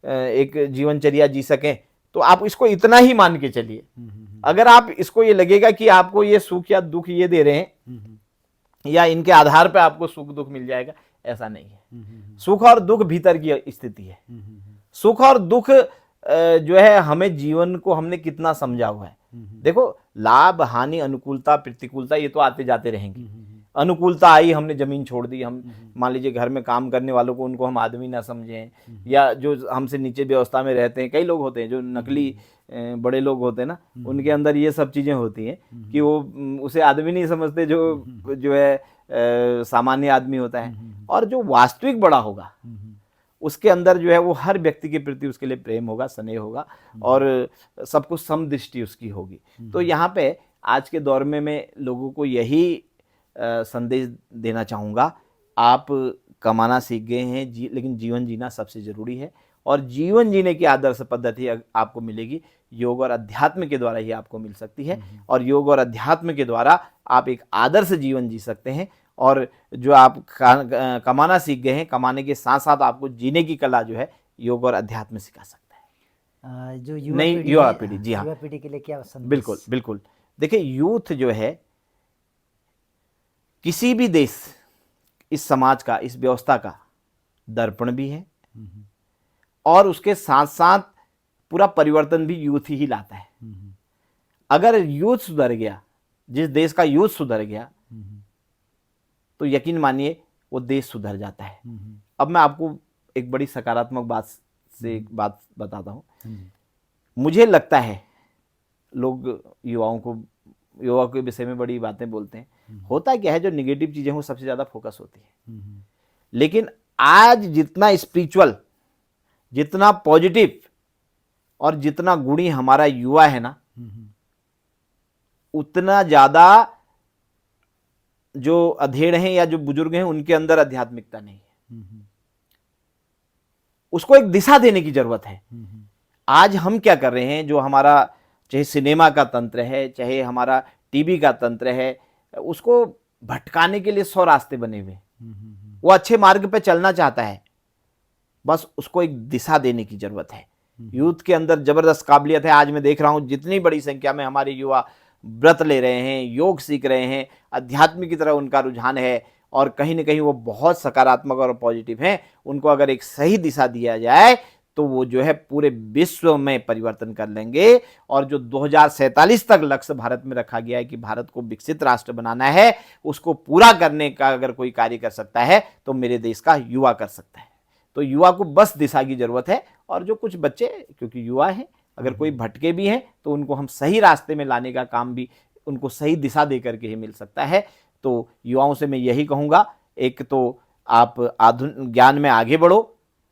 एक जीवनचर्या जी सकें, तो आप इसको इतना ही मान के चलिए। अगर आप इसको ये लगेगा कि आपको ये सुख या दुख ये दे रहे हैं, या इनके आधार पर आपको सुख दुख मिल जाएगा, ऐसा नहीं है। सुख और दुख भीतर की स्थिति है। सुख और दुख जो है हमें जीवन को हमने कितना समझा हुआ है। देखो, लाभ हानि अनुकूलता प्रतिकूलता ये तो आते जाते रहेंगे। अनुकूलता आई, हमने जमीन छोड़ दी, हम मान लीजिए घर में काम करने वालों को उनको हम आदमी ना समझें, या जो हमसे नीचे व्यवस्था में रहते हैं, कई लोग होते हैं जो नकली बड़े लोग होते हैं ना, उनके अंदर ये सब चीजें होती हैं कि वो उसे आदमी नहीं समझते, जो है सामान्य आदमी होता है। और जो वास्तविक बड़ा होगा उसके अंदर जो है वो हर व्यक्ति के प्रति उसके लिए प्रेम होगा, स्नेह होगा, और सब कुछ समदृष्टि उसकी होगी। तो यहाँ पे आज के दौर में मैं लोगों को यही संदेश देना चाहूँगा, आप कमाना सीख गए हैं लेकिन जीवन जीना सबसे ज़रूरी है, और जीवन जीने की आदर्श पद्धति आपको मिलेगी योग और अध्यात्म के द्वारा ही आपको मिल सकती है। और योग और अध्यात्म के द्वारा आप एक आदर्श जीवन जी सकते हैं, और जो आप कमाना सीख गए हैं, कमाने के साथ साथ आपको जीने की कला जो है योग और अध्यात्म सिखा सकता है। जो युवा नहीं, पीढ़ी युवा है, पीढ़ी, जी हाँ, युवा पीढ़ी के लिए क्या संदेश? बिल्कुल बिल्कुल। देखिए, यूथ जो है किसी भी देश, इस समाज का, इस व्यवस्था का दर्पण भी है, और उसके साथ साथ पूरा परिवर्तन भी यूथ ही लाता है। अगर यूथ सुधर गया, जिस देश का यूथ सुधर गया, तो यकीन मानिए वो देश सुधर जाता है। अब मैं आपको एक बड़ी सकारात्मक बात से एक बात बताता हूँ। मुझे लगता है लोग युवाओं के विषय में बड़ी बातें बोलते हैं, होता क्या है जो निगेटिव चीजें वो सबसे ज्यादा फोकस होती है। लेकिन आज जितना स्पिरिचुअल, जितना पॉजिटिव और जितना गुणी हमारा युवा है ना, उतना ज्यादा जो अधेड़ हैं या जो बुजुर्ग हैं उनके अंदर आध्यात्मिकता नहीं है। उसको एक दिशा देने की जरूरत है। आज हम क्या कर रहे हैं, जो हमारा चाहे सिनेमा का तंत्र है, चाहे हमारा टीवी का तंत्र है, उसको भटकाने के लिए 100 रास्ते बने हुए। वो अच्छे मार्ग पे चलना चाहता है, बस उसको एक दिशा देने की जरूरत है। यूथ के अंदर जबरदस्त काबिलियत है। आज मैं देख रहा हूं जितनी बड़ी संख्या में हमारे युवा व्रत ले रहे हैं, योग सीख रहे हैं, अध्यात्म की तरह उनका रुझान है, और कहीं ना कहीं वो बहुत सकारात्मक और पॉजिटिव हैं। उनको अगर एक सही दिशा दिया जाए तो वो जो है पूरे विश्व में परिवर्तन कर लेंगे। और जो 2047 तक लक्ष्य भारत में रखा गया है कि भारत को विकसित राष्ट्र बनाना है, उसको पूरा करने का अगर कोई कार्य कर सकता है तो मेरे देश का युवा कर सकता है। तो युवा को बस दिशा की जरूरत है। और जो कुछ बच्चे, क्योंकि युवा हैं, अगर कोई भटके भी हैं तो उनको हम सही रास्ते में लाने का काम भी उनको सही दिशा दे करके ही मिल सकता है। तो युवाओं से मैं यही कहूँगा, एक तो आप आधुनिक ज्ञान में आगे बढ़ो,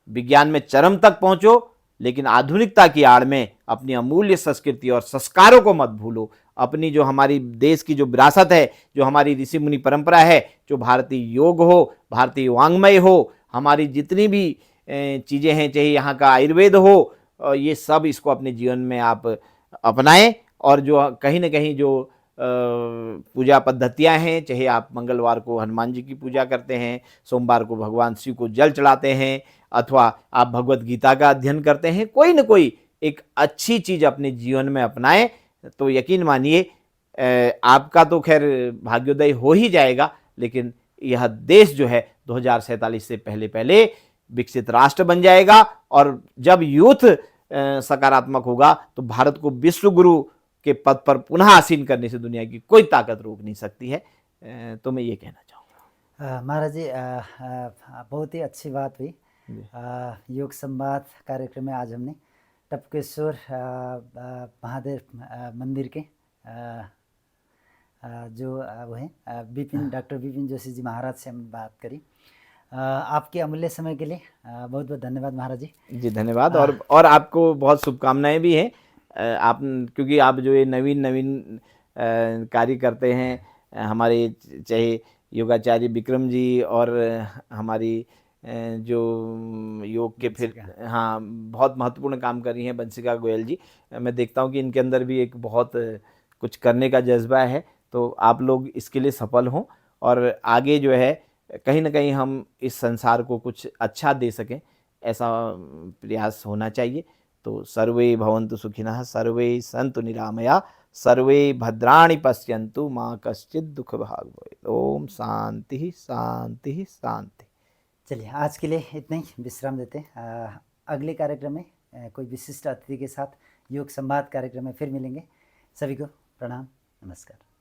विज्ञान में चरम तक पहुंचो, लेकिन आधुनिकता की आड़ में अपनी अमूल्य संस्कृति और संस्कारों को मत भूलो। अपनी जो हमारी देश की जो विरासत है, जो हमारी ऋषि मुनि परंपरा है, जो भारतीय योग हो, भारतीय वांग्मय हो, हमारी जितनी भी चीज़ें हैं, चाहे यहाँ का आयुर्वेद हो, ये सब इसको अपने जीवन में आप अपनाएं। और जो कहीं ना कहीं जो पूजा पद्धतियां हैं, चाहे आप मंगलवार को हनुमान जी की पूजा करते हैं, सोमवार को भगवान शिव को जल चढ़ाते हैं, अथवा आप भगवत गीता का अध्ययन करते हैं, कोई ना कोई एक अच्छी चीज़ अपने जीवन में अपनाएं, तो यकीन मानिए आपका तो खैर भाग्योदय हो ही जाएगा। लेकिन यह देश जो है 2047 से पहले पहले विकसित राष्ट्र बन जाएगा। और जब यूथ सकारात्मक होगा तो भारत को विश्व गुरु के पद पर पुनः आसीन करने से दुनिया की कोई ताकत रोक नहीं सकती है। तो मैं ये कहना चाहूँगा। महाराज जी, बहुत ही अच्छी बात हुई। योग संवाद कार्यक्रम में आज हमने टपकेश्वर महादेव मंदिर के जो वो हैं डॉक्टर विपिन जोशी जी महाराज से हम बात करी। आपके अमूल्य समय के लिए बहुत बहुत धन्यवाद महाराज जी। जी धन्यवाद। और आपको बहुत शुभकामनाएं भी हैं। आप, क्योंकि आप जो ये नवीन कार्य करते हैं, हमारे चाहे योगाचार्य विक्रम जी और हमारी जो योग के फिर हाँ बहुत महत्वपूर्ण काम कर रही हैं बंसिका गोयल जी, मैं देखता हूँ कि इनके अंदर भी एक बहुत कुछ करने का जज्बा है। तो आप लोग इसके लिए सफल हों और आगे जो है कहीं ना कहीं हम इस संसार को कुछ अच्छा दे सकें, ऐसा प्रयास होना चाहिए। तो सर्वे भवन्तु सुखिनः, सर्वे सन्तु निरामया, सर्वे भद्राणि पश्यन्तु, माँ कश्चित् दुःख भाग् भवेत्। ओम शांति शांति शांति। चलिए आज के लिए इतना ही विश्राम देते हैं। अगले कार्यक्रम में कोई विशिष्ट अतिथि के साथ योग संवाद कार्यक्रम में फिर मिलेंगे। सभी को प्रणाम, नमस्कार।